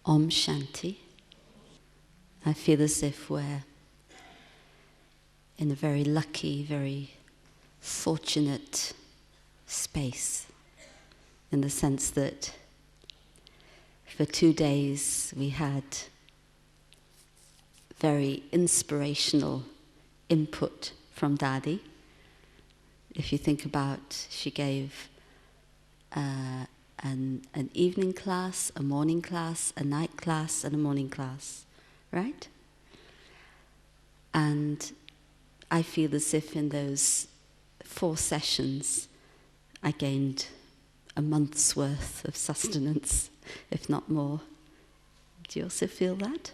Om Shanti. I feel as if we're in a very lucky, very fortunate space, in the sense that for 2 days we had very inspirational input from Daddy. If you think about, she gave an evening class, a morning class, a night class, and a morning class, right? And I feel as if in those 4 sessions I gained a month's worth of sustenance, if not more. Do you also feel that?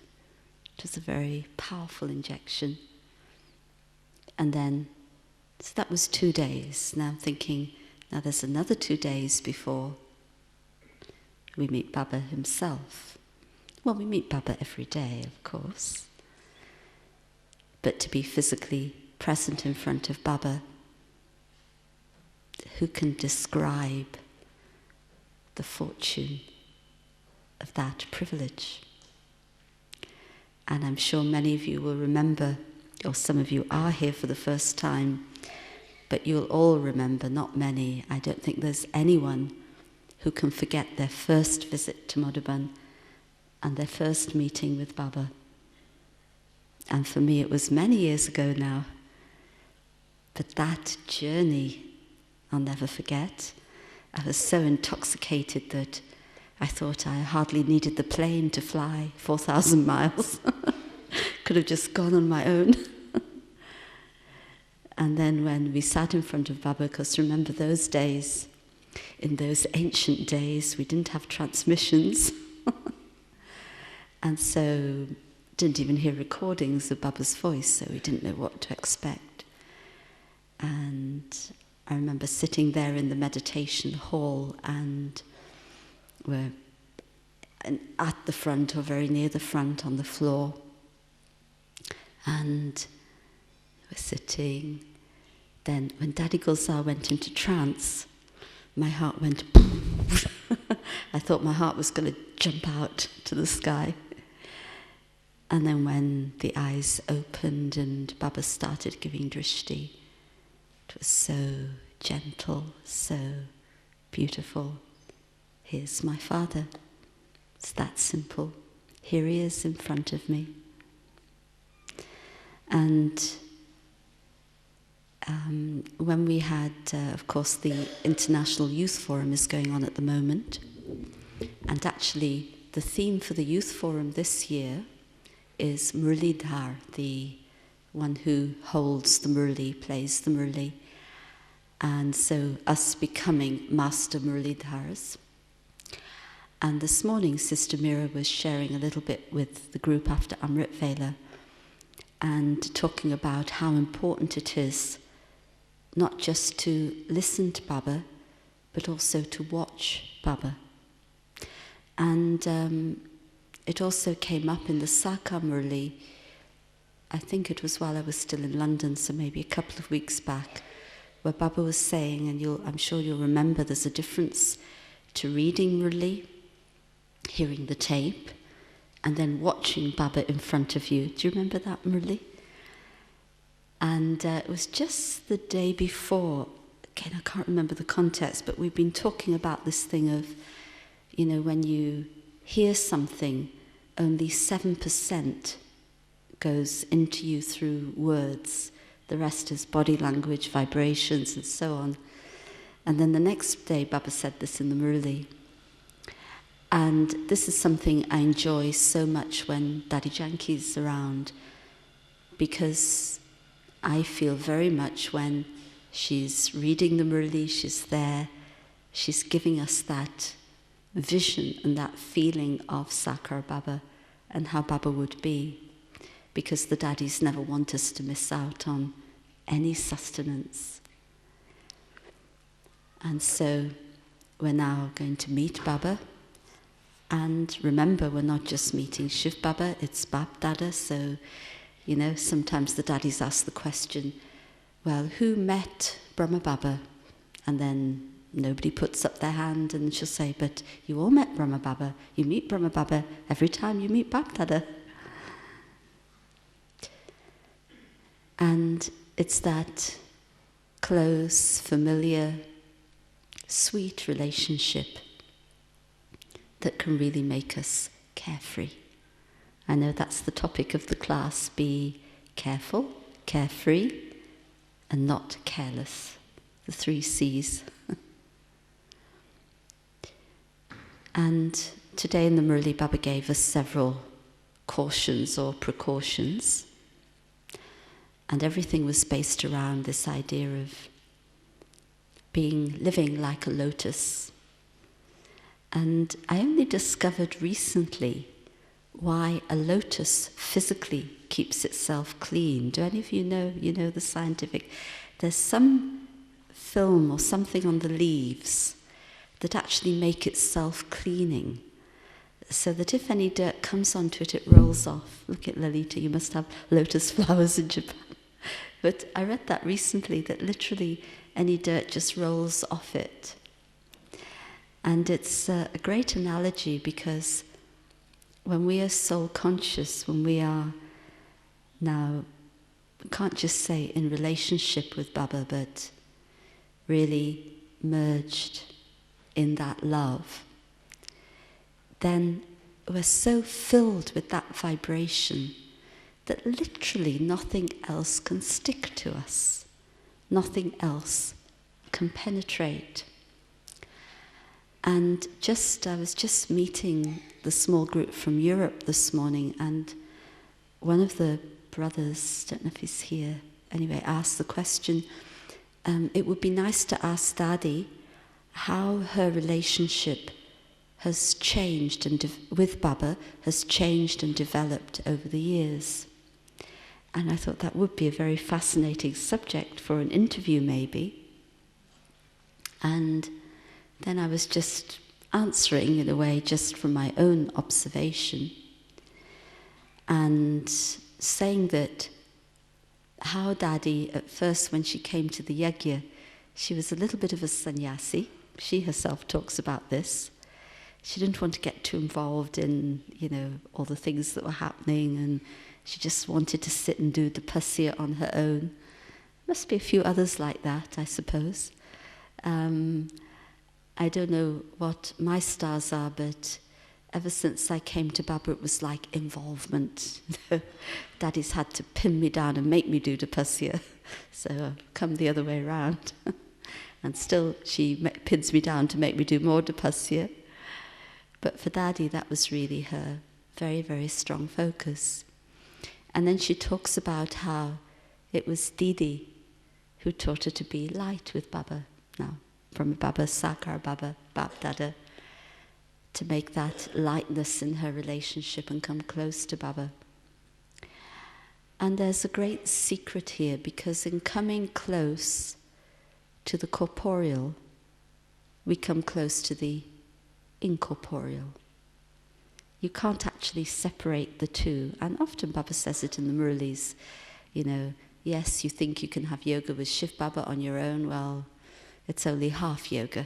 It was a very powerful injection. And then, so that was 2 days. Now I'm thinking, now there's another 2 days before we meet Baba himself. Well, we meet Baba every day, of course. But to be physically present in front of Baba, who can describe the fortune of that privilege? And I'm sure many of you will remember, or some of you are here for the first time, but you'll all remember, not many. I don't think there's anyone who can forget their first visit to Madhuban and their first meeting with Baba. And for me it was many years ago now, but that journey I'll never forget. I was so intoxicated that I thought I hardly needed the plane to fly 4,000 miles. Could have just gone on my own. And then when we sat in front of Baba, because remember those days, in those ancient days, we didn't have transmissions. And so didn't even hear recordings of Baba's voice, so we didn't know what to expect. And I remember sitting there in the meditation hall, and we're at the front, or very near the front, on the floor. And we're sitting. Then when Daddy Gulzar went into trance, my heart went I thought my heart was going to jump out to the sky. And then when the eyes opened and Baba started giving drishti, it was so gentle, so beautiful. Here's my father. It's that simple. Here he is in front of me. And when we had, of course, the International Youth Forum is going on at the moment. And actually, the theme for the Youth Forum this year is Muralidhar, the one who holds the Murali, plays the Murali. And so us becoming Master Muralidhars. And this morning, Sister Meera was sharing a little bit with the group after Amrit Vela and talking about how important it is not just to listen to Baba, but also to watch Baba. And it also came up in the Saka Murli, I think it was while I was still in London, so maybe a couple of weeks back, where Baba was saying, and I'm sure you'll remember, there's a difference to reading Murli, hearing the tape, and then watching Baba in front of you. Do you remember that, Murli? And it was just the day before, again, I can't remember the context, but we've been talking about this thing of, you know, when you hear something, only 7% goes into you through words. The rest is body language, vibrations, and so on. And then the next day, Baba said this in the Murli. And this is something I enjoy so much when Daddy Janki's around, because I feel very much when she's reading the Murli, she's there, she's giving us that vision and that feeling of Sakar Baba and how Baba would be, because the Daddies never want us to miss out on any sustenance. And so we're now going to meet Baba. And remember, we're not just meeting Shiv Baba, it's Bab Dada. So, you know, sometimes the Daddies ask the question, well, who met Brahma Baba? And then nobody puts up their hand, and she'll say, but you all met Brahma Baba. You meet Brahma Baba every time you meet Bap Dada. And it's that close, familiar, sweet relationship that can really make us carefree. I know that's the topic of the class, be careful, carefree, and not careless. The 3 C's. And today in the Murli, Baba gave us several cautions or precautions. And everything was based around this idea of living like a lotus. And I only discovered recently why a lotus physically keeps itself clean. Do any of you know the scientific? There's some film or something on the leaves that actually make it self-cleaning, so that if any dirt comes onto it, it rolls off. Look at Lalita, you must have lotus flowers in Japan. But I read that recently, that literally any dirt just rolls off it. And it's a great analogy, because when we are soul conscious, when we are now, we can't just say in relationship with Baba, but really merged in that love, then we're so filled with that vibration that literally nothing else can stick to us. Nothing else can penetrate. And I was just meeting the small group from Europe this morning, and one of the brothers, don't know if he's here, anyway, asked the question, it would be nice to ask Daddy how her relationship has changed and with Baba has changed and developed over the years. And I thought that would be a very fascinating subject for an interview maybe. And then I was just answering in a way just from my own observation and saying that how Daddy, at first when she came to the yajna, she was a little bit of a sannyasi. She herself talks about this. She didn't want to get too involved in, all the things that were happening, and she just wanted to sit and do tapasya on her own. Must be a few others like that, I suppose. I don't know what my stars are, but ever since I came to Baba, it was like involvement. Daddy's had to pin me down and make me do tapasya, so I've come the other way around. And still she pins me down to make me do more tapasya. But for Daddy, that was really her very, very strong focus. And then she talks about how it was Didi who taught her to be light with Baba now, from Baba, Sakar Baba, Bap Dada, to make that lightness in her relationship and come close to Baba. And there's a great secret here, because in coming close to the corporeal, we come close to the incorporeal. You can't actually separate the two. And often Baba says it in the Murlis, yes, you think you can have yoga with Shiv Baba on your own, well, it's only half yoga.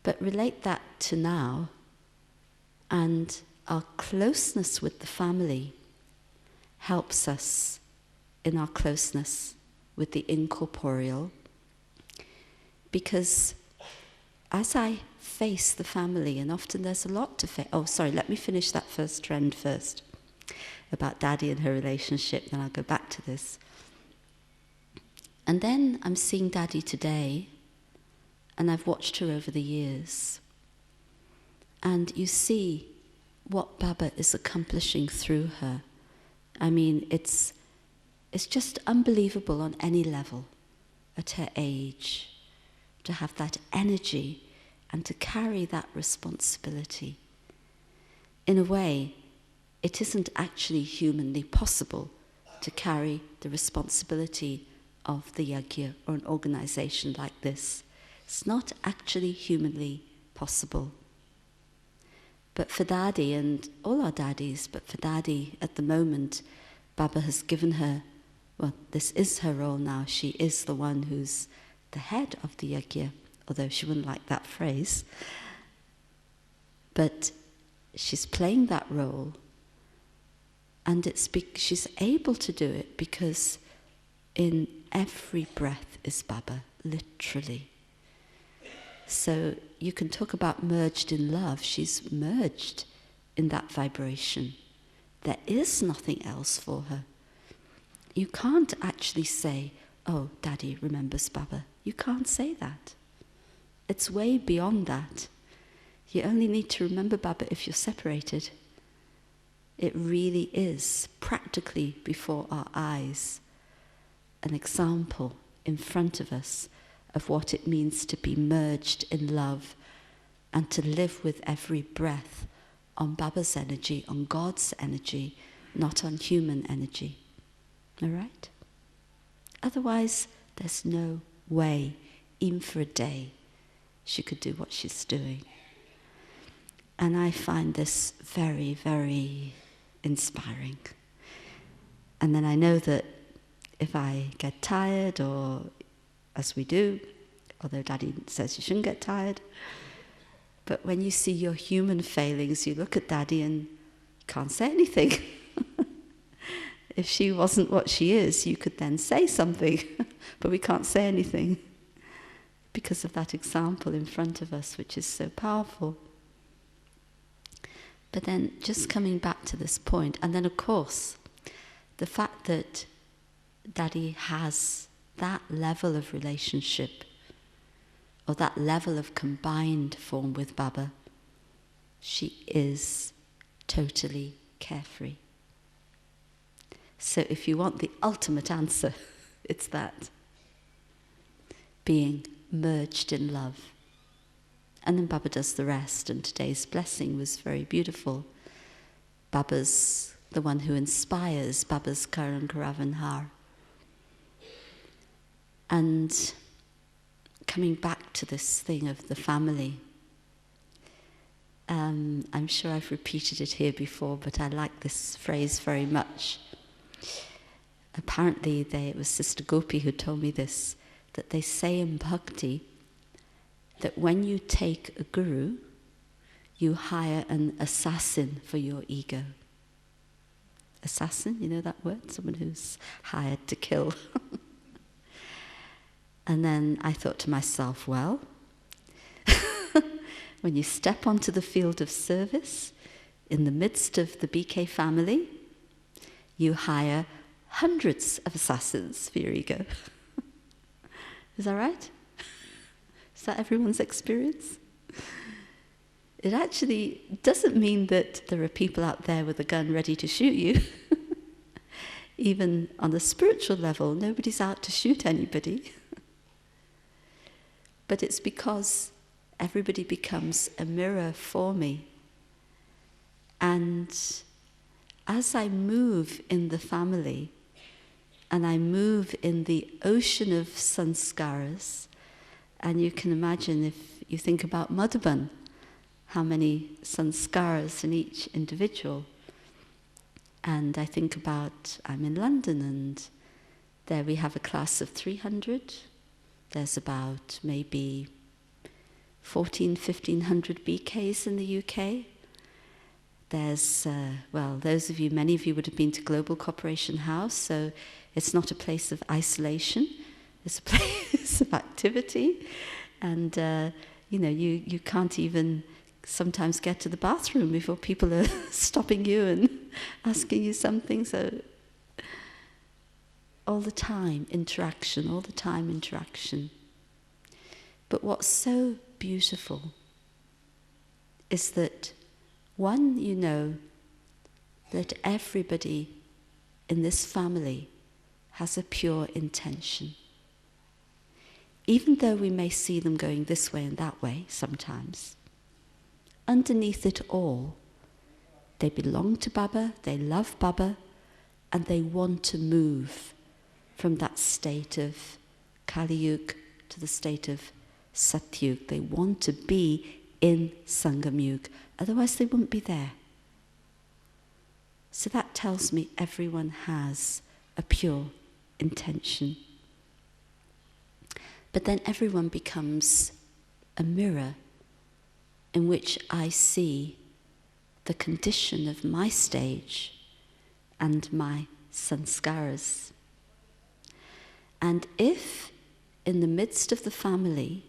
But relate that to now, and our closeness with the family helps us in our closeness with the incorporeal, because as I face the family, and often there's a lot to face. Oh, sorry, let me finish that first trend first, about Daddy and her relationship, then I'll go back to this. And then I'm seeing Daddy today, and I've watched her over the years. And you see what Baba is accomplishing through her. I mean, it's just unbelievable on any level at her age, to have that energy and to carry that responsibility. In a way, it isn't actually humanly possible to carry the responsibility of the yajna or an organization like this. It's not actually humanly possible. But for Daddy, and all our daddies, but for Daddy at the moment, Baba has given her, well, this is her role now. She is the one who's the head of the yajna, although she wouldn't like that phrase. But she's playing that role, and she's able to do it because in every breath is Baba, literally. So you can talk about merged in love. She's merged in that vibration. There is nothing else for her. You can't actually say, oh, Daddy remembers Baba. You can't say that. It's way beyond that. You only need to remember Baba if you're separated. It really is practically before our eyes an example in front of us of what it means to be merged in love and to live with every breath on Baba's energy, on God's energy, not on human energy. All right? Otherwise, there's no way, even for a day, she could do what she's doing. And I find this very, very inspiring. And then I know that if I get tired, or as we do, although Daddy says you shouldn't get tired, but when you see your human failings, you look at Daddy and can't say anything. If she wasn't what she is, you could then say something, but we can't say anything because of that example in front of us, which is so powerful. But then just coming back to this point, and then of course, the fact that Daddy has that level of relationship, or that level of combined form with Baba, she is totally carefree. So if you want the ultimate answer, it's that. Being merged in love. And then Baba does the rest, and today's blessing was very beautiful. Baba's the one who inspires, Baba's Karan Karavan Har. And coming back to this thing of the family, I'm sure I've repeated it here before, but I like this phrase very much. Apparently, it was Sister Gopi who told me this, that they say in Bhakti that when you take a guru, you hire an assassin for your ego. Assassin, you know that word? Someone who's hired to kill. And then I thought to myself, well, when you step onto the field of service, in the midst of the BK family, you hire hundreds of assassins for your ego. Is that right? Is that everyone's experience? It actually doesn't mean that there are people out there with a gun ready to shoot you. Even on a spiritual level, nobody's out to shoot anybody. But it's because everybody becomes a mirror for me. And as I move in the family, and I move in the ocean of sanskaras, and you can imagine if you think about Madhuban, how many sanskaras in each individual. And I think about, I'm in London, and there we have a class of 300. There's about maybe 1,500 BKs in the UK. There's, many of you would have been to Global Cooperation House, so it's not a place of isolation, it's a place of activity. And, you can't even sometimes get to the bathroom before people are stopping you and asking you something. So all the time interaction. But what's so beautiful is that, one, you know that everybody in this family has a pure intention. Even though we may see them going this way and that way sometimes, underneath it all, they belong to Baba, they love Baba, and they want to move from that state of Kali Yuga to the state of Satyug. They want to be in Sangam Yuga, otherwise they wouldn't be there. So that tells me everyone has a pure intention. But then everyone becomes a mirror in which I see the condition of my stage and my sanskaras. And if in the midst of the family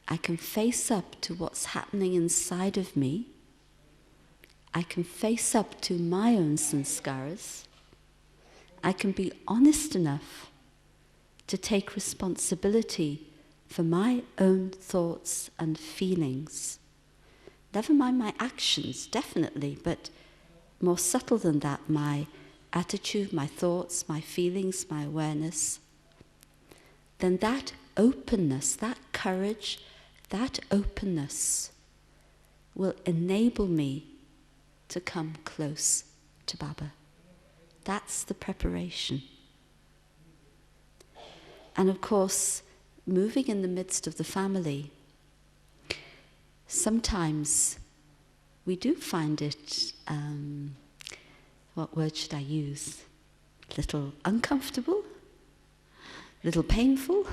I can face up to what's happening inside of me, I can face up to my own sanskaras, I can be honest enough to take responsibility for my own thoughts and feelings. Never mind my actions, definitely, but more subtle than that, my attitude, my thoughts, my feelings, my awareness. Then that openness, that courage, that openness will enable me to come close to Baba. That's the preparation. And of course, moving in the midst of the family, sometimes we do find it, what word should I use? A little uncomfortable? A little painful?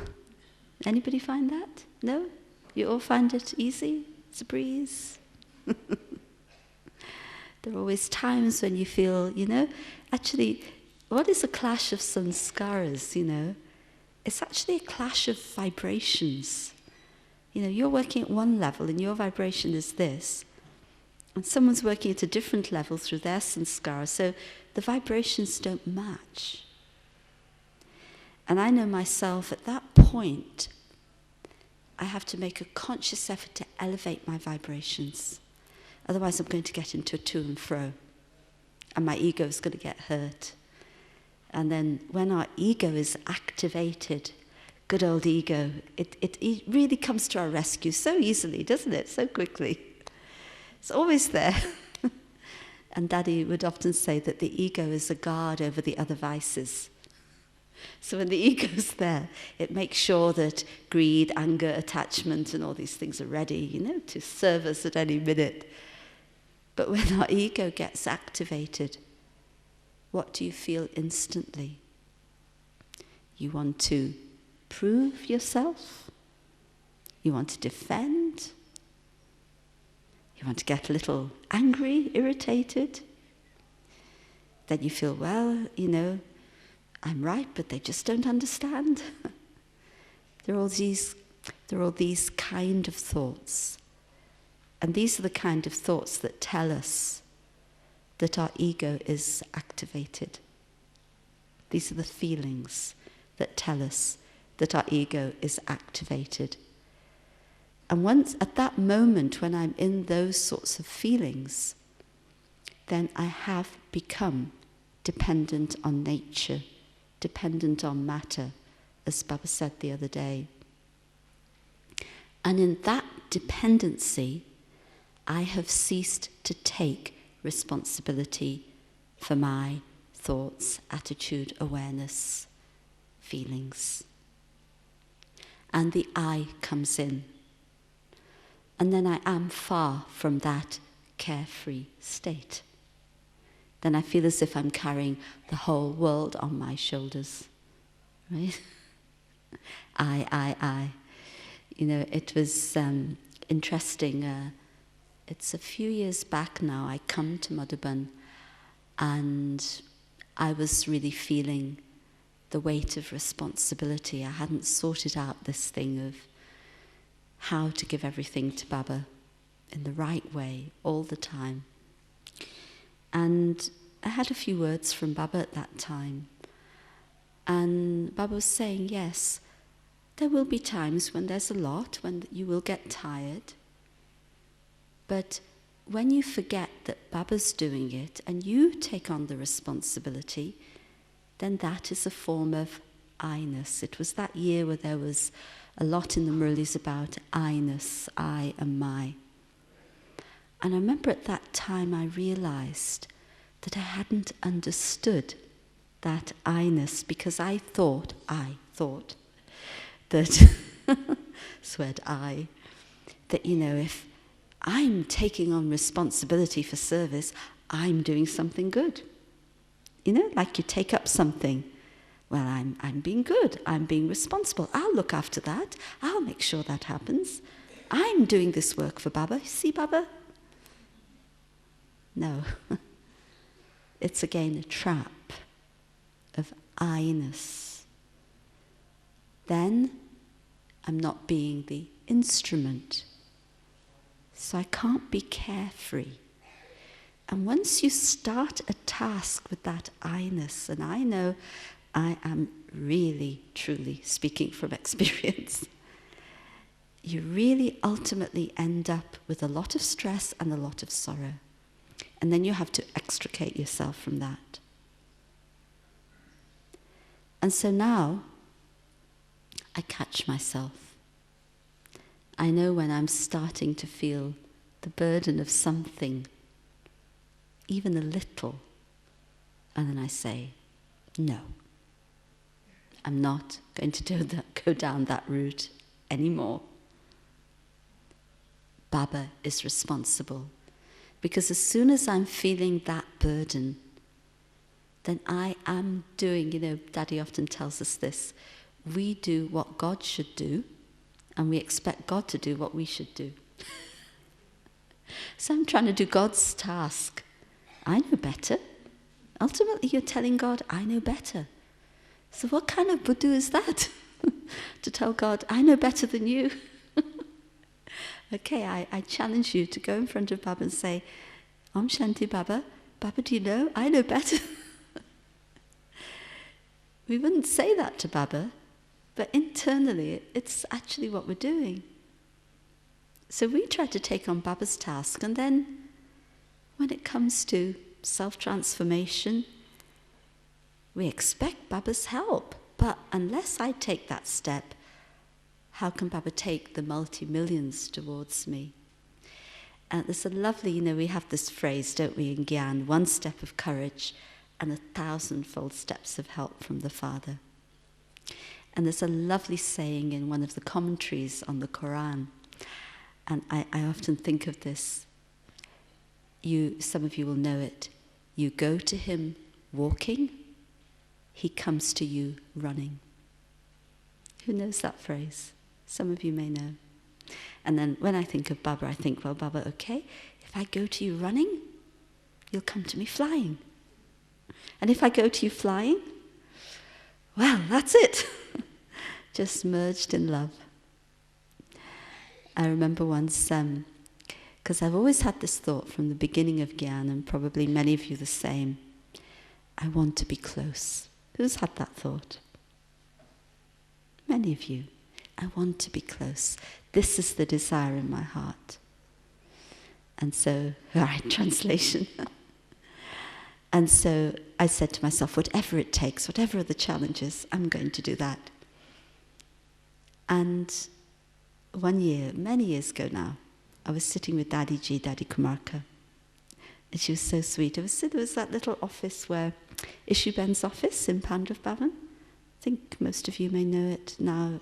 Anybody find that? No? You all find it easy? It's a breeze? There are always times when you feel, actually, what is a clash of sanskaras, It's actually a clash of vibrations. You're working at one level and your vibration is this, and someone's working at a different level through their sanskara, so the vibrations don't match. And I know myself, at that point, I have to make a conscious effort to elevate my vibrations. Otherwise I'm going to get into a to and fro, and my ego is going to get hurt. And then when our ego is activated, good old ego, it really comes to our rescue so easily, doesn't it? So quickly. It's always there. And Daddy would often say that the ego is a guard over the other vices. So when the ego's there, it makes sure that greed, anger, attachment, and all these things are ready, to serve us at any minute. But when our ego gets activated, what do you feel instantly? You want to prove yourself? You want to defend? You want to get a little angry, irritated? Then you feel, well, I'm right, but they just don't understand. There are all these kind of thoughts. And these are the kind of thoughts that tell us that our ego is activated. These are the feelings that tell us that our ego is activated. And once at that moment when I'm in those sorts of feelings, then I have become dependent on nature, dependent on matter, as Baba said the other day. And in that dependency, I have ceased to take responsibility for my thoughts, attitude, awareness, feelings. And the I comes in. And then I am far from that carefree state. Then I feel as if I'm carrying the whole world on my shoulders, right? I. It was interesting. It's a few years back now, I come to Madhuban, and I was really feeling the weight of responsibility. I hadn't sorted out this thing of how to give everything to Baba in the right way all the time. And I had a few words from Baba at that time. And Baba was saying, yes, there will be times when there's a lot, when you will get tired. But when you forget that Baba's doing it and you take on the responsibility, then that is a form of I-ness. It was that year where there was a lot in the Murlis about I-ness, I and my. And I remember at that time I realized that I hadn't understood that I-ness, because I thought that, sweared I, that, if I'm taking on responsibility for service, I'm doing something good. Like you take up something. Well, I'm being good. I'm being responsible. I'll look after that. I'll make sure that happens. I'm doing this work for Baba. See, Baba? No. It's again a trap of I-ness. Then I'm not being the instrument. So I can't be carefree. And once you start a task with that I-ness, and I know I am really, truly speaking from experience, you really ultimately end up with a lot of stress and a lot of sorrow. And then you have to extricate yourself from that. And so now, I catch myself. I know when I'm starting to feel the burden of something, even a little, and then I say, no, I'm not going to go down that route anymore. Baba is responsible. Because as soon as I'm feeling that burden, then I am doing, Daddy often tells us this, we do what God should do, and we expect God to do what we should do. So I'm trying to do God's task. I know better. Ultimately, you're telling God, I know better. So what kind of Buddha is that? To tell God, I know better than you. Okay, I challenge you to go in front of Baba and say, Om Shanti Baba, Baba, do you know? I know better. We wouldn't say that to Baba, but internally it's actually what we're doing. So we try to take on Baba's task, and then when it comes to self-transformation, we expect Baba's help. But unless I take that step, how can Baba take the multi-millions towards me? And there's a lovely, we have this phrase, don't we, in Gyan, 1 step of courage and 1,000-fold steps of help from the Father. And there's a lovely saying in one of the commentaries on the Quran, and I often think of this. Some of you will know it. You go to him walking, he comes to you running. Who knows that phrase? Some of you may know. And then when I think of Baba, I think, well, Baba, okay, if I go to you running, you'll come to me flying. And if I go to you flying, well, that's it. Just merged in love. I remember once, because I've always had this thought from the beginning of Gyan, and probably many of you the same, I want to be close. Who's had that thought? Many of you. I want to be close. This is the desire in my heart. And so, all right, translation. And so I said to myself, whatever it takes, whatever are the challenges, I'm going to do that. And one year, many years ago now, I was sitting with Daddy Kumarka. And she was so sweet. There was that little office where, Ishuben's office in Pandav Bhavan. I think most of you may know it now.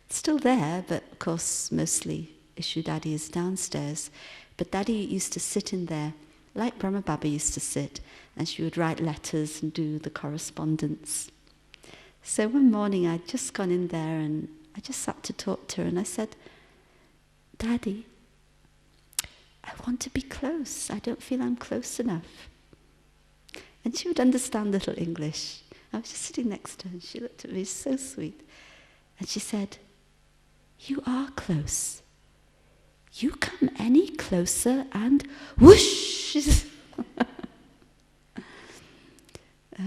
It's still there, but of course mostly Ishu Daddy is downstairs. But Daddy used to sit in there, like Brahma Baba used to sit, and she would write letters and do the correspondence. So one morning I'd just gone in there and I just sat to talk to her, and I said, Daddy, I want to be close. I don't feel I'm close enough. And she would understand little English. I was just sitting next to her and she looked at me, so sweet. And she said, you are close. You come any closer and whoosh! It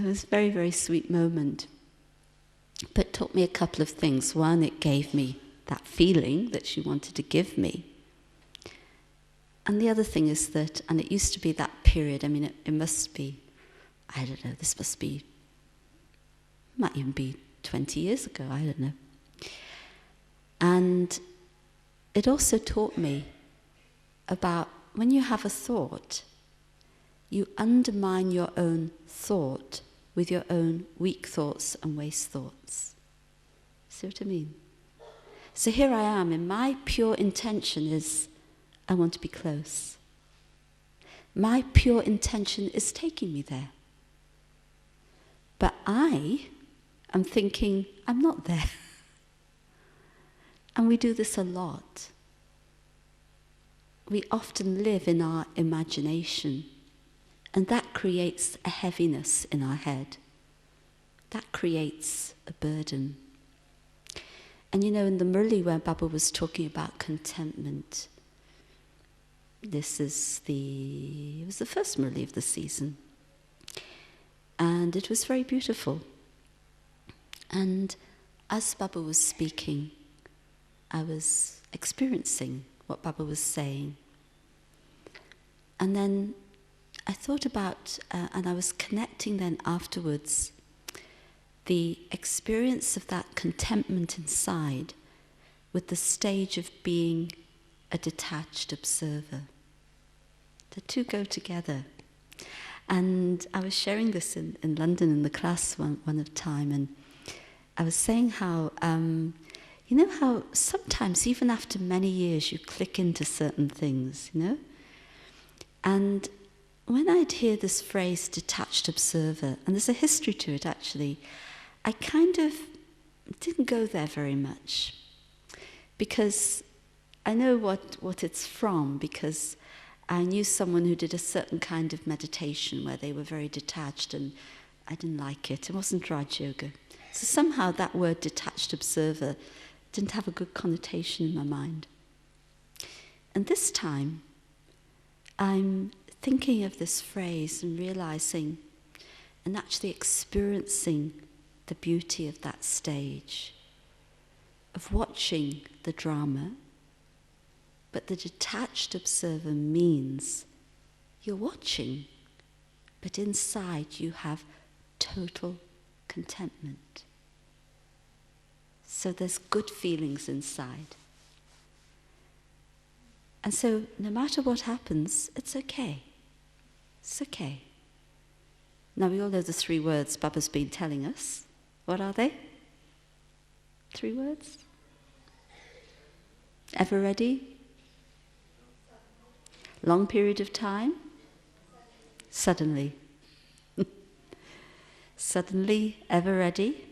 was a very, very sweet moment. But it taught me a couple of things. One, it gave me that feeling that she wanted to give me. And the other thing is that, and it used to be that period, it must be, I don't know, this might even be 20 years ago, I don't know. And it also taught me about when you have a thought, you undermine your own thought with your own weak thoughts and waste thoughts. See what I mean? So here I am, and my pure intention is, I want to be close. My pure intention is taking me there. But I I'm thinking, I'm not there. And we do this a lot. We often live in our imagination, and that creates a heaviness in our head. That creates a burden. And you know, in the Murli where Baba was talking about contentment, it was the first Murli of the season. And it was very beautiful. And as Baba was speaking, I was experiencing what Baba was saying. And then I thought about, and I was connecting then afterwards, the experience of that contentment inside with the stage of being a detached observer. The two go together. And I was sharing this in London in the class one time, and I was saying how, you know how sometimes even after many years you click into certain things, you know? And when I'd hear this phrase, detached observer, and there's a history to it actually, I kind of didn't go there very much, because I know what it's from, because I knew someone who did a certain kind of meditation where they were very detached, and I didn't like it. It wasn't Raj Yoga. So somehow that word detached observer didn't have a good connotation in my mind. And this time, I'm thinking of this phrase and realizing and actually experiencing the beauty of that stage, of watching the drama. But the detached observer means you're watching, but inside you have total contentment. So there's good feelings inside. And so no matter what happens, it's okay. It's okay. Now we all know the 3 words Baba's been telling us. What are they? 3 words? Ever ready? Long period of time? Suddenly. Suddenly, ever ready,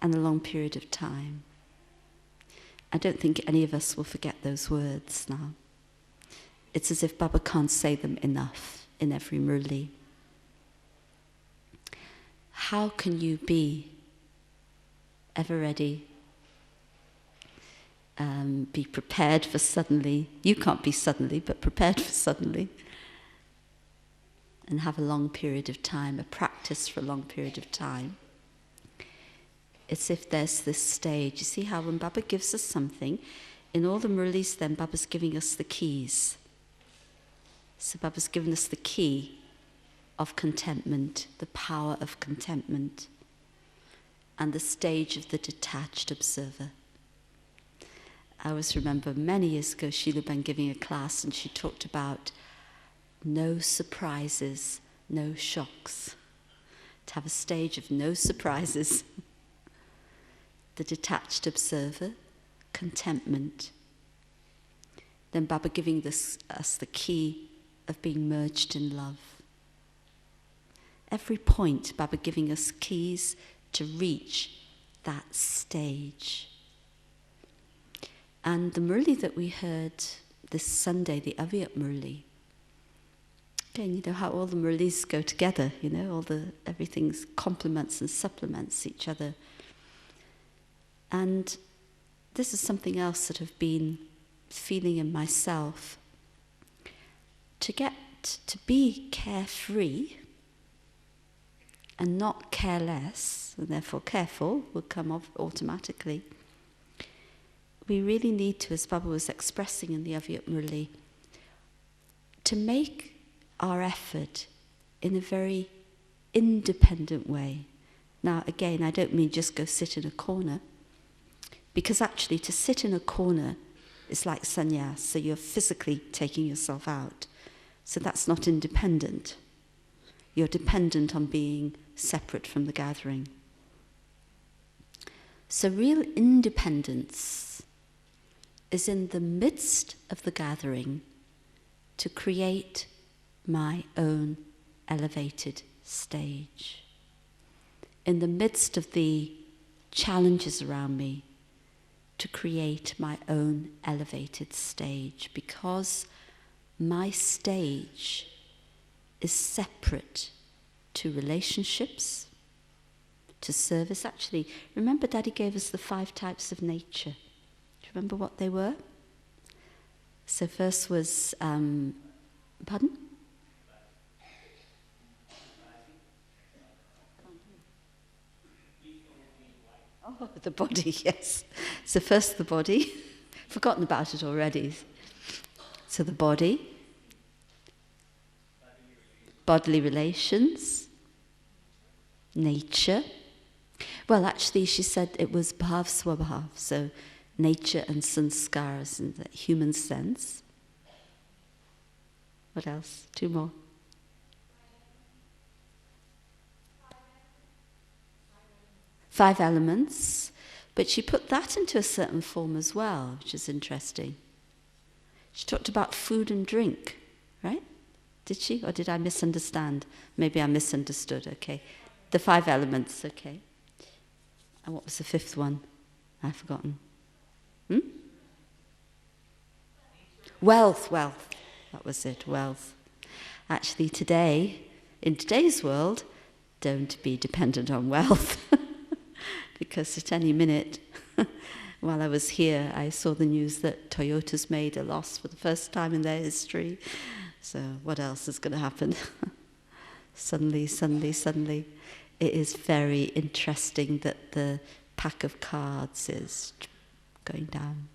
and a long period of time. I don't think any of us will forget those words now. It's as if Baba can't say them enough in every Murli. How can you be ever ready? Be prepared for suddenly. You can't be suddenly, but prepared for suddenly. And have a long period of time, a practice for a long period of time. It's if there's this stage. You see how when Baba gives us something, in all the Murlis then Baba's giving us the keys. So Baba's given us the key of contentment, the power of contentment, and the stage of the detached observer. I always remember many years ago, Sheila Ben giving a class, and she talked about no surprises, no shocks. To have a stage of no surprises. The detached observer, contentment. Then Baba giving us the key of being merged in love. Every point, Baba giving us keys to reach that stage. And the Murli that we heard this Sunday, the Avyat Murli, again, you know how all the Murlis go together, you know, everything complements and supplements each other. And this is something else that I've been feeling in myself. To get to be carefree and not careless, and therefore careful, will come off automatically. We really need to, as Baba was expressing in the Avyat Murli, to make our effort in a very independent way. Now, again, I don't mean just go sit in a corner, because actually to sit in a corner is like sannyas, so you're physically taking yourself out. So that's not independent. You're dependent on being separate from the gathering. So real independence is in the midst of the gathering to create my own elevated stage. in the midst of the challenges around me, to create my own elevated stage, because my stage is separate to relationships, to service. Actually, remember Daddy gave us the 5 types of nature. Do you remember what they were? So first was, pardon? Oh, the body, yes. So first the body. Forgotten about it already. So the body. Bodily relations. Nature. Well, actually, she said it was bhav swabhav, so nature and sanskaras in the human sense. What else? 2 more. Five elements, but she put that into a certain form as well, which is interesting. She talked about food and drink, right? Did she? Or did I misunderstand? Maybe I misunderstood, okay. The 5 elements, okay. And what was the 5th one? I've forgotten. Wealth. That was it, wealth. Actually, today, in today's world, don't be dependent on wealth. Because at any minute, while I was here, I saw the news that Toyota's made a loss for the first time in their history. So what else is going to happen? Suddenly, it is very interesting that the pack of cards is going down.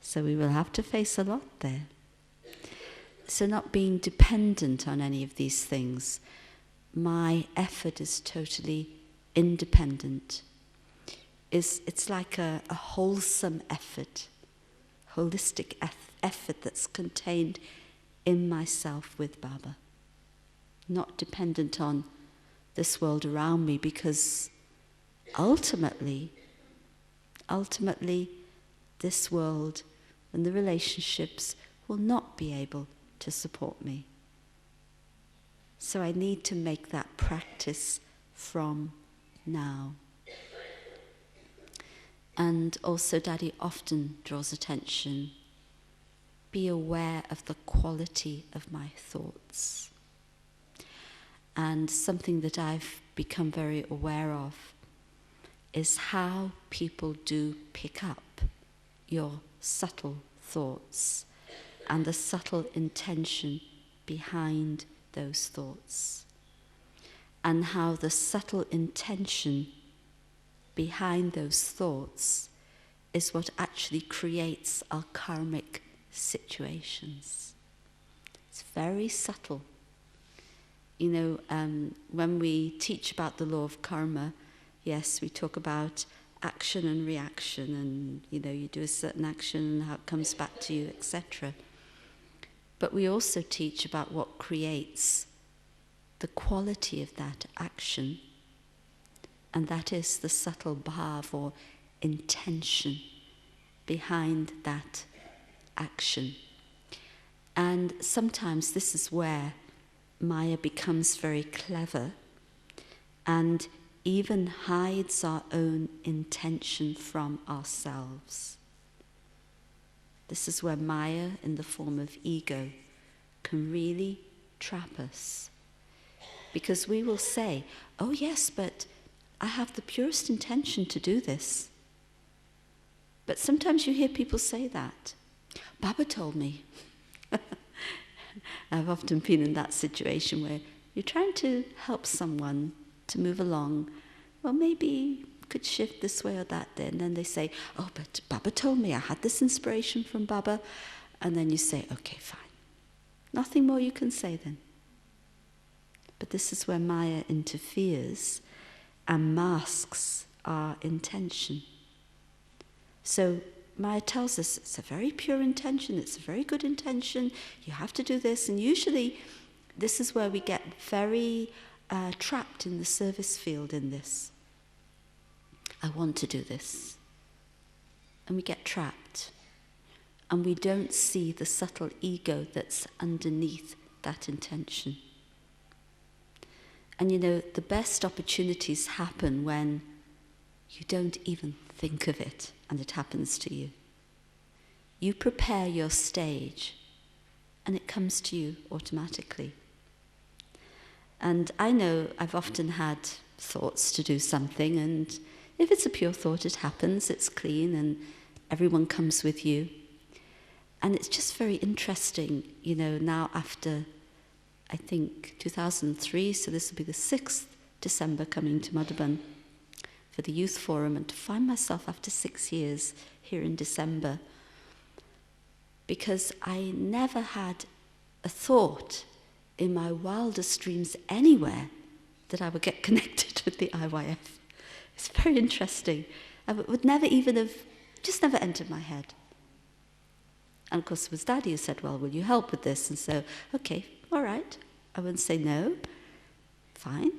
So we will have to face a lot there. So not being dependent on any of these things. My effort is totally independent. It's like a wholesome effort, holistic effort that's contained in myself with Baba. Not dependent on this world around me, because ultimately, this world and the relationships will not be able to support me. So I need to make that practice from now. And also Daddy often draws attention, be aware of the quality of my thoughts. And something that I've become very aware of is how people do pick up your subtle thoughts and the subtle intention behind those thoughts. And how the subtle intention behind those thoughts is what actually creates our karmic situations. It's very subtle. You know, when we teach about the law of karma, yes, we talk about action and reaction, and you do a certain action and how it comes back to you, etc. But we also teach about what creates the quality of that action, and that is the subtle bhav or intention behind that action. And sometimes this is where Maya becomes very clever and even hides our own intention from ourselves. This is where Maya, in the form of ego, can really trap us. Because we will say, oh yes, but I have the purest intention to do this. But sometimes you hear people say that. Baba told me. I've often been in that situation where you're trying to help someone to move along. Well, maybe you could shift this way or that way. And then they say, oh, but Baba told me I had this inspiration from Baba. And then you say, okay, fine. Nothing more you can say then. But this is where Maya interferes and masks our intention. So Maya tells us it's a very pure intention, it's a very good intention, you have to do this, and usually this is where we get very trapped in the service field in this. I want to do this. And we get trapped. And we don't see the subtle ego that's underneath that intention. And you know, the best opportunities happen when you don't even think of it and it happens to you. You prepare your stage and it comes to you automatically. And I know I've often had thoughts to do something, and if it's a pure thought, it happens, it's clean, and everyone comes with you. And it's just very interesting, you know, now after, I think, 2003, so this will be the 6th December coming to Madhuban for the Youth Forum, and to find myself after 6 years here in December, because I never had a thought in my wildest dreams anywhere that I would get connected with the IYF. It's very interesting. I would never even have, just never entered my head. And of course it was Daddy who said, well, will you help with this? And so, okay, all right. I wouldn't say no. Fine.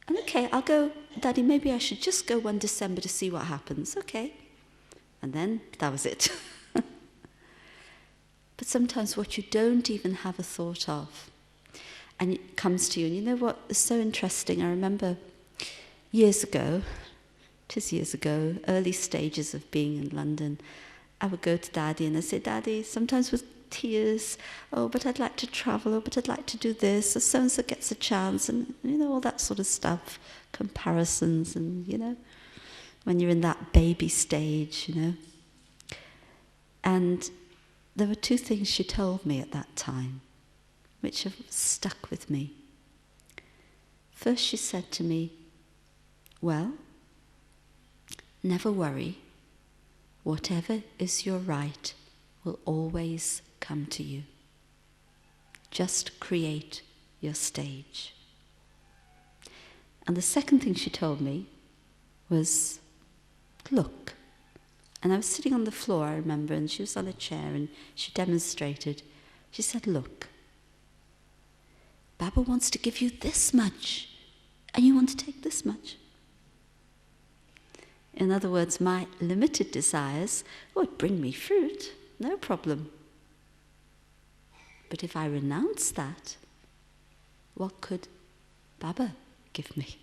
And okay, I'll go, Daddy, maybe I should just go one December to see what happens. Okay. And then that was it. But sometimes what you don't even have a thought of, and it comes to you. And you know what is so interesting? I remember years ago, early stages of being in London, I would go to Daddy and I'd say, Daddy, sometimes with tears, oh, but I'd like to travel, oh, but I'd like to do this, or so-and-so gets a chance, and you know, all that sort of stuff, comparisons, and you know, when you're in that baby stage, you know. And there were 2 things she told me at that time, which have stuck with me. First, she said to me, well, never worry. Whatever is your right will always come to you. Just create your stage. And the second thing she told me was, look. And I was sitting on the floor, I remember, and she was on a chair and she demonstrated. She said, look, Baba wants to give you this much and you want to take this much. In other words, my limited desires would bring me fruit, no problem. But if I renounce that, what could Baba give me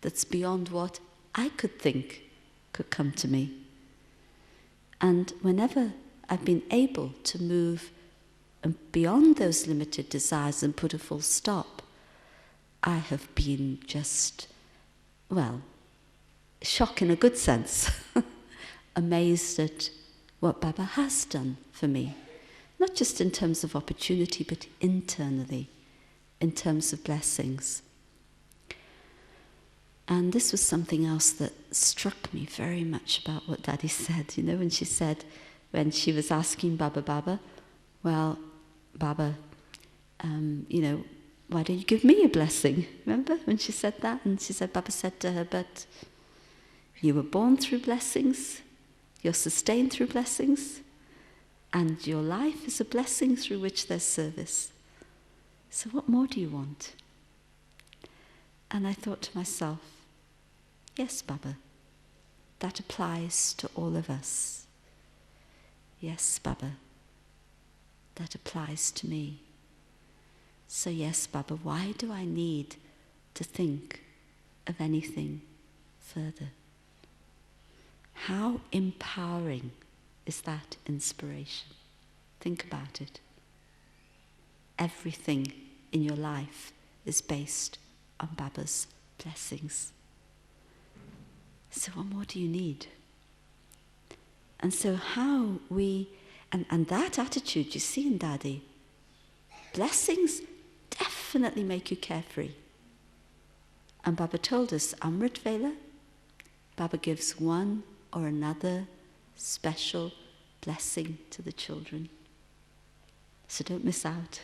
that's beyond what I could think could come to me? And whenever I've been able to move beyond those limited desires and put a full stop, I have been just, well, shocked in a good sense, amazed at what Baba has done for me. Not just in terms of opportunity, but internally, in terms of blessings. And this was something else that struck me very much about what Daddy said, you know, when she said, when she was asking Baba, well, Baba, you know, why don't you give me a blessing? Remember when she said that? And she said, Baba said to her, but you were born through blessings, you're sustained through blessings, and your life is a blessing through which there's service. So what more do you want? And I thought to myself, yes, Baba, that applies to all of us. Yes, Baba, that applies to me. So yes, Baba, why do I need to think of anything further? How empowering is that inspiration? Think about it. Everything in your life is based on Baba's blessings. So what more do you need? And so how we, and that attitude you see in Daddy, blessings definitely make you carefree. And Baba told us, Amrit Vela, Baba gives one or another special blessing to the children. So don't miss out.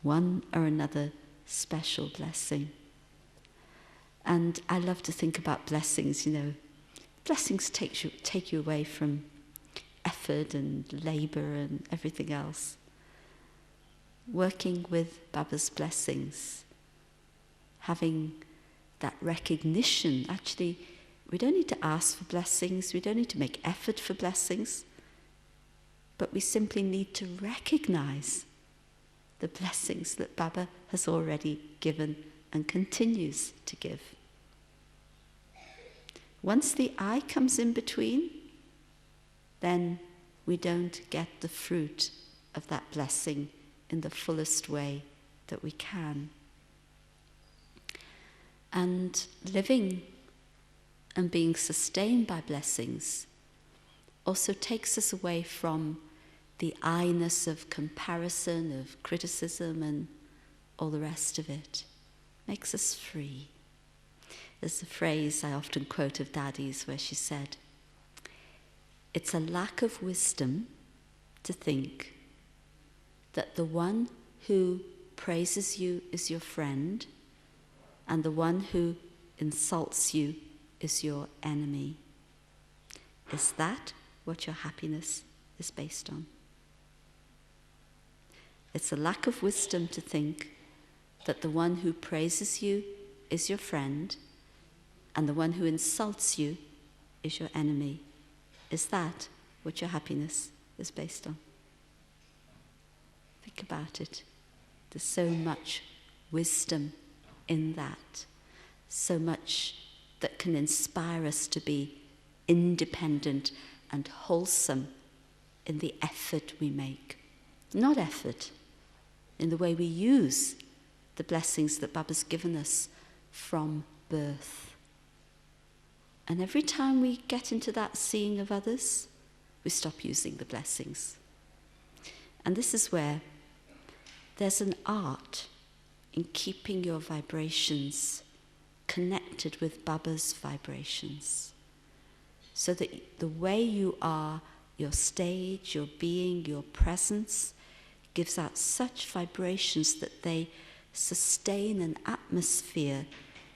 One or another special blessing. And I love to think about blessings, you know. Blessings take you away from effort and labor and everything else. Working with Baba's blessings, having that recognition. Actually, we don't need to ask for blessings, we don't need to make effort for blessings, but we simply need to recognize the blessings that Baba has already given and continues to give. Once the I comes in between, then we don't get the fruit of that blessing in the fullest way that we can. And living and being sustained by blessings also takes us away from the I-ness of comparison, of criticism and all the rest of it. Makes us free. There's a phrase I often quote of Daddy's where she said, "It's a lack of wisdom to think that the one who praises you is your friend and the one who insults you is your enemy. Is that what your happiness is based on?" It's a lack of wisdom to think that the one who praises you is your friend and the one who insults you is your enemy. Is that what your happiness is based on? Think about it. There's so much wisdom in that, so much that can inspire us to be independent and wholesome in the effort we make. Not effort, in the way we use the blessings that Baba's given us from birth. And every time we get into that seeing of others, we stop using the blessings. And this is where there's an art in keeping your vibrations connected with Baba's vibrations. So that the way you are, your stage, your being, your presence, gives out such vibrations that they sustain an atmosphere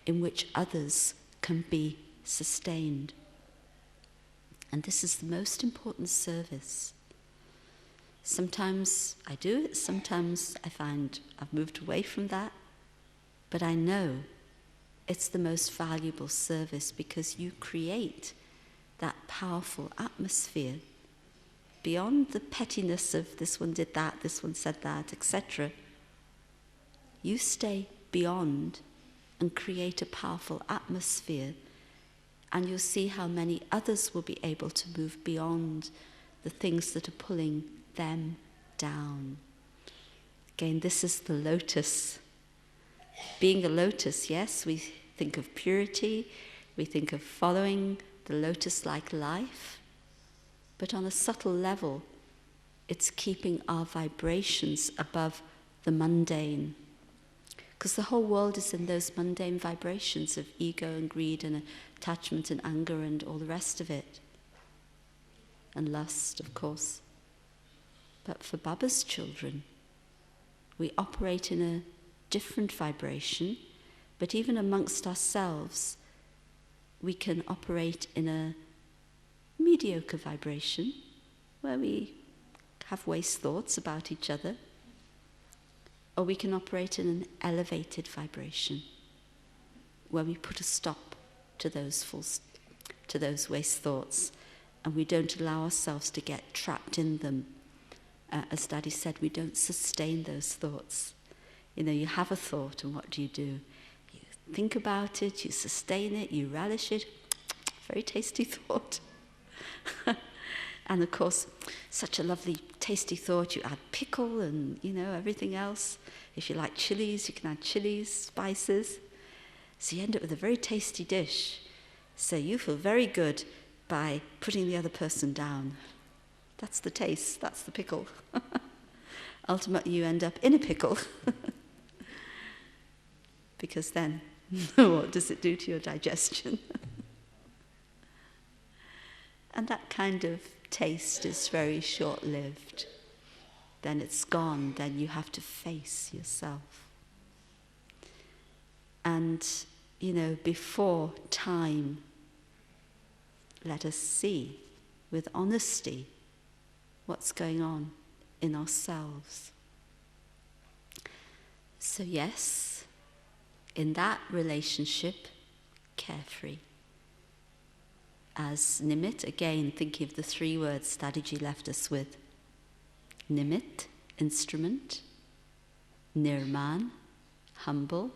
in which others can be sustained. And this is the most important service. Sometimes I do it, sometimes I find I've moved away from that, but I know it's the most valuable service because you create that powerful atmosphere beyond the pettiness of this one did that, this one said that, etc. You stay beyond and create a powerful atmosphere, and you'll see how many others will be able to move beyond the things that are pulling them down. Again, this is the lotus. Being a lotus, yes, we think of purity, we think of following the lotus-like life, but on a subtle level, it's keeping our vibrations above the mundane. Because the whole world is in those mundane vibrations of ego and greed and attachment and anger and all the rest of it. And lust, of course. But for Baba's children, we operate in a different vibration, but even amongst ourselves, we can operate in a mediocre vibration where we have waste thoughts about each other, or we can operate in an elevated vibration where we put a stop to those waste thoughts, and we don't allow ourselves to get trapped in them. As Daddy said, we don't sustain those thoughts. You know, you have a thought, and what do? You think about it, you sustain it, you relish it. Very tasty thought. And of course, such a lovely, tasty thought. You add pickle and, everything else. If you like chilies, you can add chilies, spices. So you end up with a very tasty dish. So you feel very good by putting the other person down. That's the taste, that's the pickle. Ultimately, you end up in a pickle. Because then, what does it do to your digestion? And that kind of taste is very short-lived. Then it's gone, then you have to face yourself. And, before time, let us see with honesty what's going on in ourselves. So yes, in that relationship, carefree. As nimit, again, thinking of the 3 words Daddyji left us with. Nimit, instrument. Nirman, humble,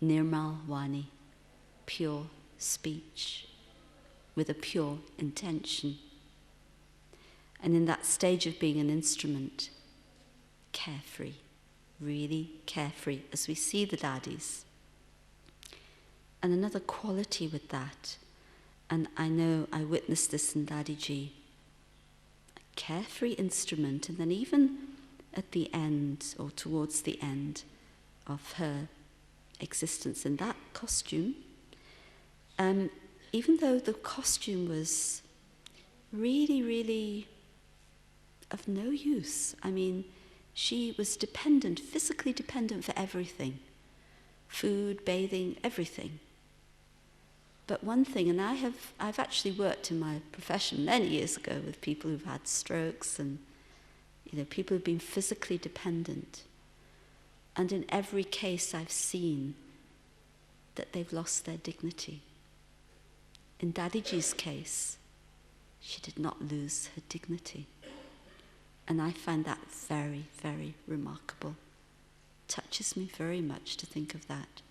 Nirmal Wani, pure speech, with a pure intention. And in that stage of being an instrument, carefree, really carefree, as we see the daddies. And another quality with that, and I know I witnessed this in Daddy G, a carefree instrument, and then even at the end, or towards the end of her existence in that costume, even though the costume was really, really of no use. I mean, she was dependent, physically dependent for everything. Food, bathing, everything. But one thing, and I've actually worked in my profession many years ago with people who've had strokes and people who've been physically dependent. And in every case I've seen that they've lost their dignity. In Daddy G's case, she did not lose her dignity. And I find that very, very remarkable. Touches me very much to think of that.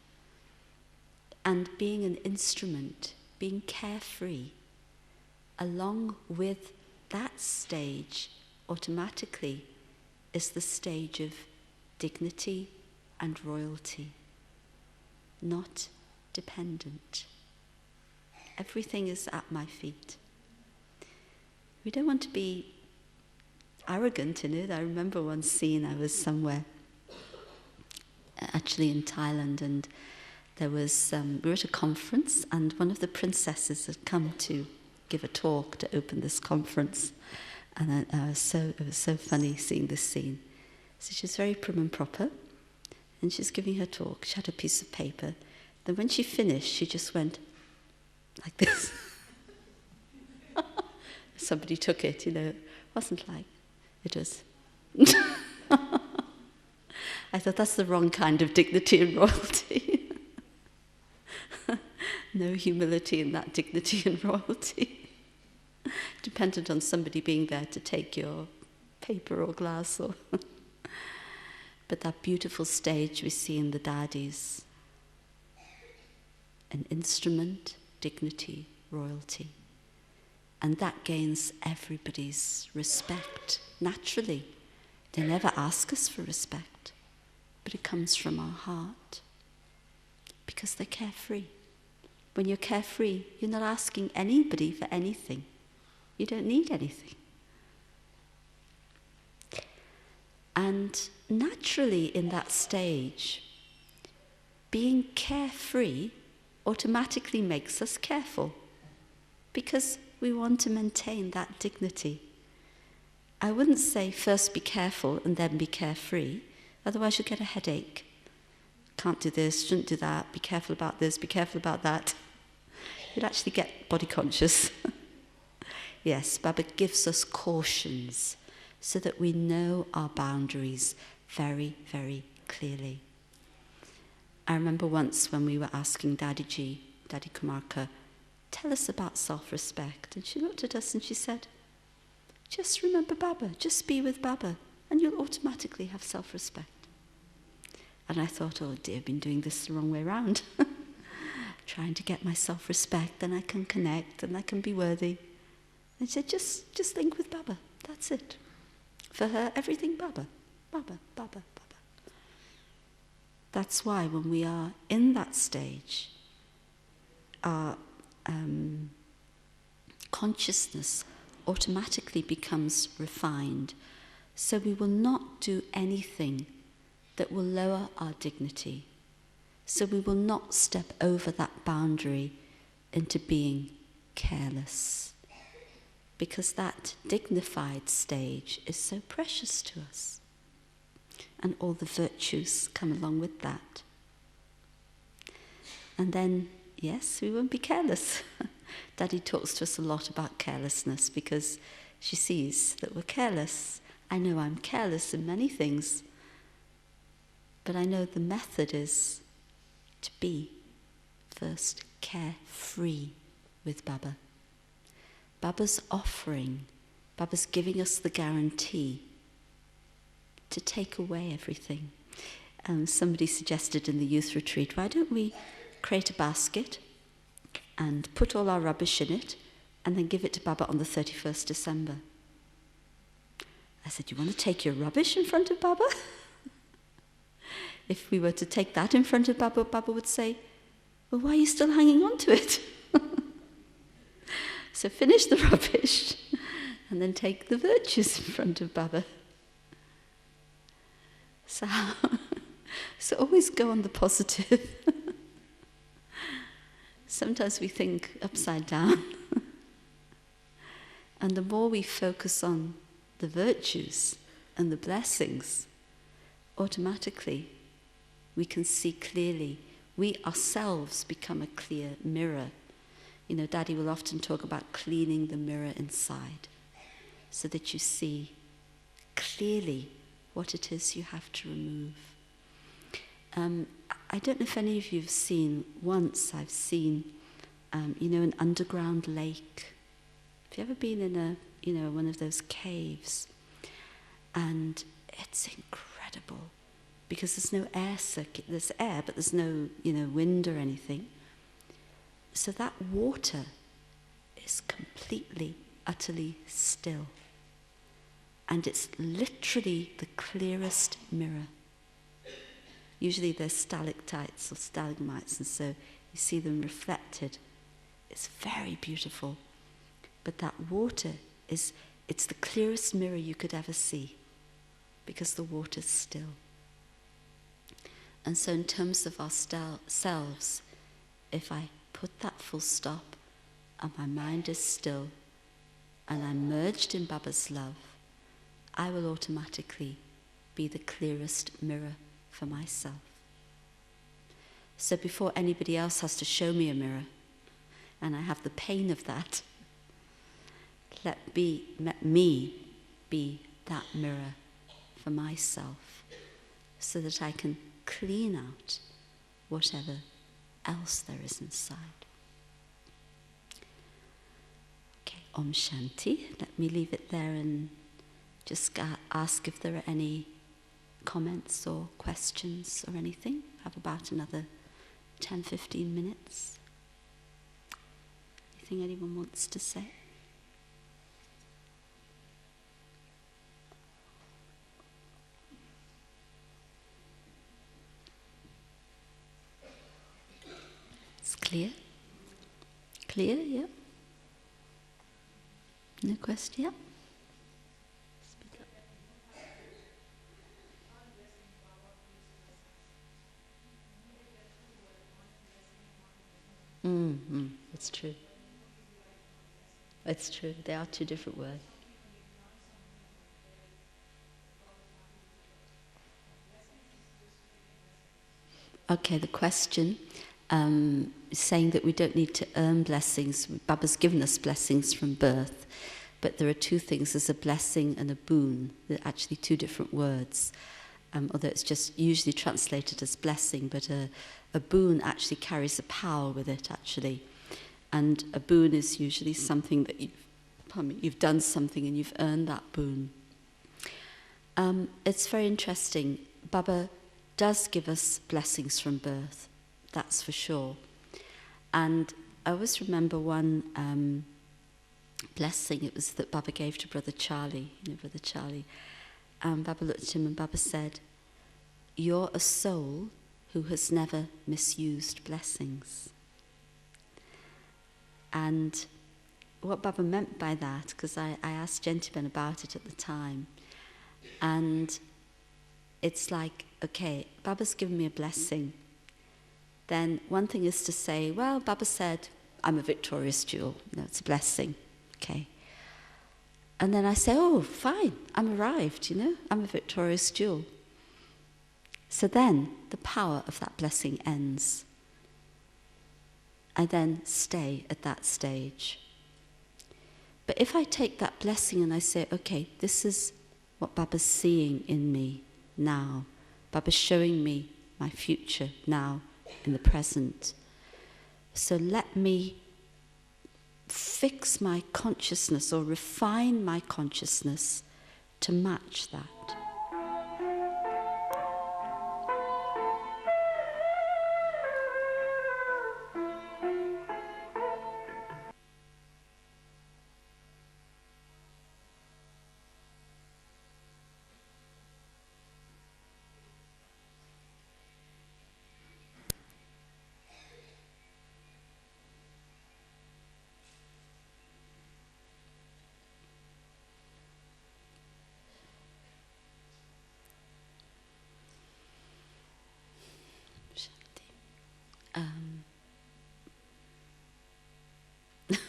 And being an instrument, being carefree, along with that stage, automatically is the stage of dignity and royalty, not dependent. Everything is at my feet. We don't want to be arrogant in it. I remember one scene, I was somewhere, actually in Thailand, and there was, we were at a conference, and one of the princesses had come to give a talk to open this conference. And it was so funny seeing this scene. So she was very prim and proper, and she was giving her talk. She had a piece of paper. Then when she finished, she just went like this. Somebody took it, it wasn't like, it was. I thought that's the wrong kind of dignity and royalty. No humility in that dignity and royalty. Dependent on somebody being there to take your paper or glass. But that beautiful stage we see in the daddies. An instrument, dignity, royalty. And that gains everybody's respect, naturally. They never ask us for respect, but it comes from our heart. Because they're carefree. When you're carefree, you're not asking anybody for anything. You don't need anything. And naturally in that stage, being carefree automatically makes us careful because we want to maintain that dignity. I wouldn't say first be careful and then be carefree, otherwise you'll get a headache. Can't do this, shouldn't do that, be careful about this, be careful about that. You'd actually get body conscious. Yes, Baba gives us cautions so that we know our boundaries very, very clearly. I remember once when we were asking Daddy G, Daddy Kumarka, tell us about self-respect. And she looked at us and she said, just remember Baba, just be with Baba, and you'll automatically have self-respect. And I thought, oh dear, I've been doing this the wrong way around. Trying to get my self-respect, then I can connect, and I can be worthy. And she said, just link with Baba, that's it. For her, everything Baba, Baba, Baba, Baba. That's why when we are in that stage, our consciousness automatically becomes refined. So we will not do anything that will lower our dignity. So we will not step over that boundary into being careless. Because that dignified stage is so precious to us. And all the virtues come along with that. And then, yes, we won't be careless. Daddy talks to us a lot about carelessness because she sees that we're careless. I know I'm careless in many things, but I know the method is to be first carefree with Baba. Baba's offering, Baba's giving us the guarantee to take away everything Somebody suggested in the youth retreat, why don't we create a basket and put all our rubbish in it and then give it to Baba on the 31st December. I said, you want to take your rubbish in front of Baba? If we were to take that in front of Baba, Baba would say, well, why are you still hanging on to it? So finish the rubbish and then take the virtues in front of Baba. So always go on the positive. Sometimes we think upside down. And the more we focus on the virtues and the blessings, automatically we can see clearly. We ourselves become a clear mirror. You know, Daddy will often talk about cleaning the mirror inside so that you see clearly what it is you have to remove. I don't know if any of you have seen, once I've seen, an underground lake. Have you ever been in one of those caves? And it's incredible because there's no air circuit. There's air, but there's no, wind or anything. So that water is completely, utterly still. And it's literally the clearest mirror. Usually there's stalactites or stalagmites, and so you see them reflected. It's very beautiful. But that water it's the clearest mirror you could ever see because the water's still. And so in terms of our selves, if I put that full stop and my mind is still and I'm merged in Baba's love, I will automatically be the clearest mirror for myself. So before anybody else has to show me a mirror, and I have the pain of that, let me be that mirror for myself so that I can clean out whatever else there is inside. Okay, Om Shanti. Let me leave it there and just ask if there are any comments or questions or anything. I have about another 10-15 minutes. Anything anyone wants to say? It's clear? Clear, yeah? No question? Yeah? Speak up. It's true. It's true. They are two different words. Okay, the question saying that we don't need to earn blessings. Baba's given us blessings from birth, but there are two things. There's a blessing and a boon. They're actually two different words, although it's just usually translated as blessing, but a boon actually carries a power with it, actually. And a boon is usually something that you've done something and you've earned that boon. It's very interesting. Baba does give us blessings from birth, that's for sure. And I always remember one blessing, it was that Baba gave to Brother Charlie, Brother Charlie. Baba looked at him and Baba said, "You're a soul who has never misused blessings." And what Baba meant by that, because I asked Gentiben about it at the time, and it's like, okay, Baba's given me a blessing. Then one thing is to say, well, Baba said, I'm a victorious jewel. It's a blessing, okay. And then I say, oh, fine, I'm arrived, I'm a victorious jewel. So then the power of that blessing ends. I then stay at that stage. But if I take that blessing and I say, okay, this is what Baba's seeing in me now. Baba's showing me my future now, in the present. So let me fix my consciousness or refine my consciousness to match that.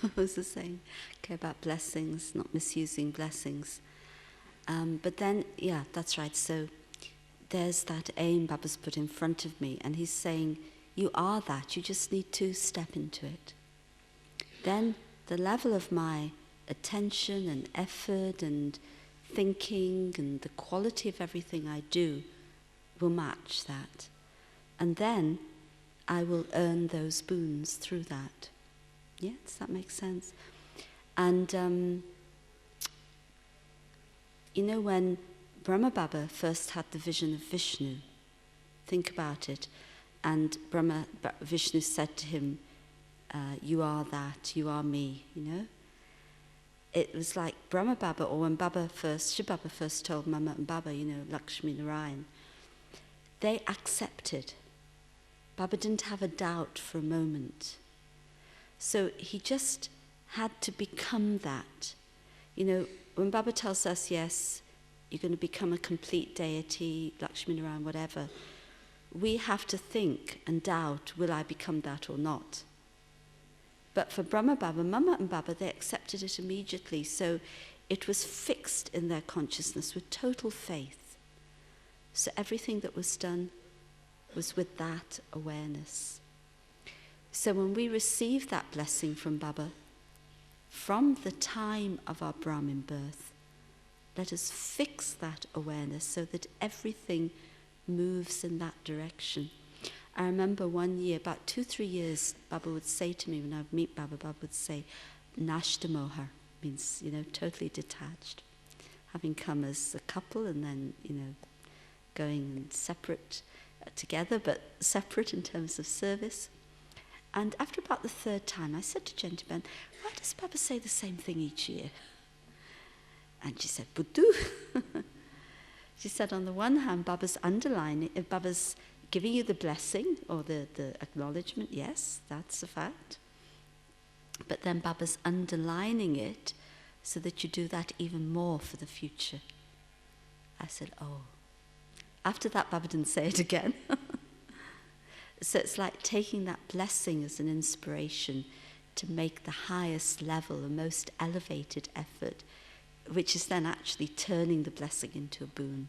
What was the saying? Okay, about blessings, not misusing blessings. But then, yeah, that's right. So there's that aim Baba's put in front of me, and he's saying, you are that, you just need to step into it. Then the level of my attention and effort and thinking and the quality of everything I do will match that. And then I will earn those boons through that. Yeah, does that make sense? And you know, when Brahma Baba first had the vision of Vishnu, think about it, and Vishnu said to him, you are that, you are me, you know? It was like Brahma Baba, or when Shiv Baba first told Mama and Baba, you know, Lakshmi Narayan, they accepted. Baba didn't have a doubt for a moment. So he just had to become that. You know, when Baba tells us, yes, you're going to become a complete deity, Lakshmi Narayan, whatever, we have to think and doubt, will I become that or not? But for Brahma Baba, Mama and Baba, they accepted it immediately. So it was fixed in their consciousness with total faith. So everything that was done was with that awareness. So when we receive that blessing from Baba, from the time of our Brahmin birth, let us fix that awareness so that everything moves in that direction. I remember one year, about 2-3 years, Baba would say to me, when I would meet Baba, Baba would say, Nashtamohar, means, you know, totally detached. Having come as a couple and then, you know, going separate together, but separate in terms of service. And after about the 3rd time, I said to Gentiban, why does Baba say the same thing each year? And she said, Buddhu. She said, on the one hand, Baba's underlining, Baba's giving you the blessing or the acknowledgement, yes, that's a fact. But then Baba's underlining it so that you do that even more for the future. I said, oh. After that, Baba didn't say it again. So it's like taking that blessing as an inspiration to make the highest level, the most elevated effort, which is then actually turning the blessing into a boon,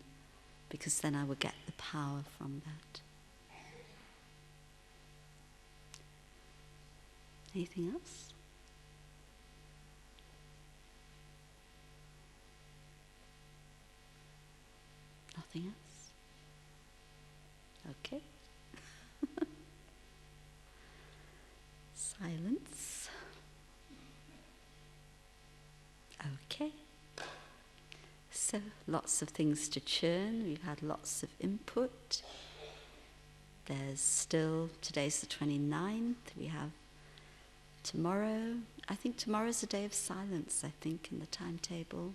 because then I will get the power from that. Anything else? Nothing else? Okay. Silence. Okay. So, lots of things to churn. We've had lots of input. There's still, today's the 29th. We have tomorrow. I think tomorrow's a day of silence, I think, in the timetable.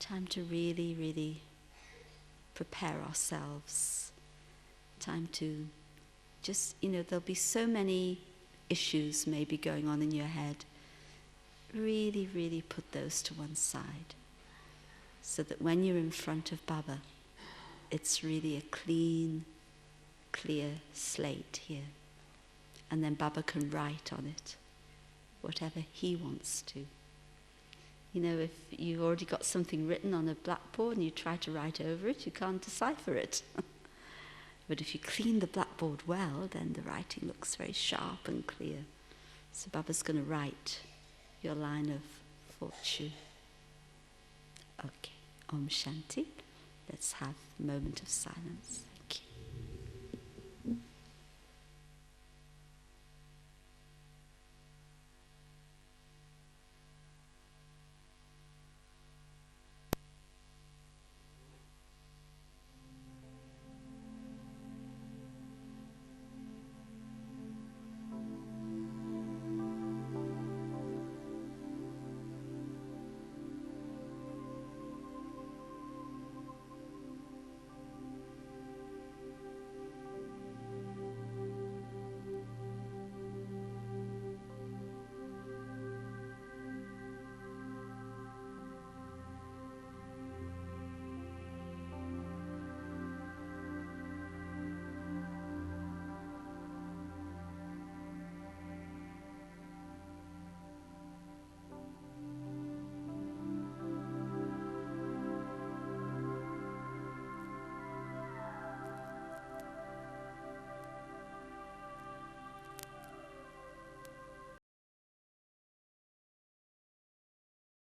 Time to really, really prepare ourselves. Time to just, you know, there'll be so many issues maybe going on in your head. Really, really put those to one side, so that when you're in front of Baba, it's really a clean, clear slate here. And then Baba can write on it whatever he wants to. You know, if you've already got something written on a blackboard and you try to write over it, you can't decipher it. But if you clean the blackboard well, then the writing looks very sharp and clear. So Baba's going to write your line of fortune. Okay, Om Shanti. Let's have a moment of silence.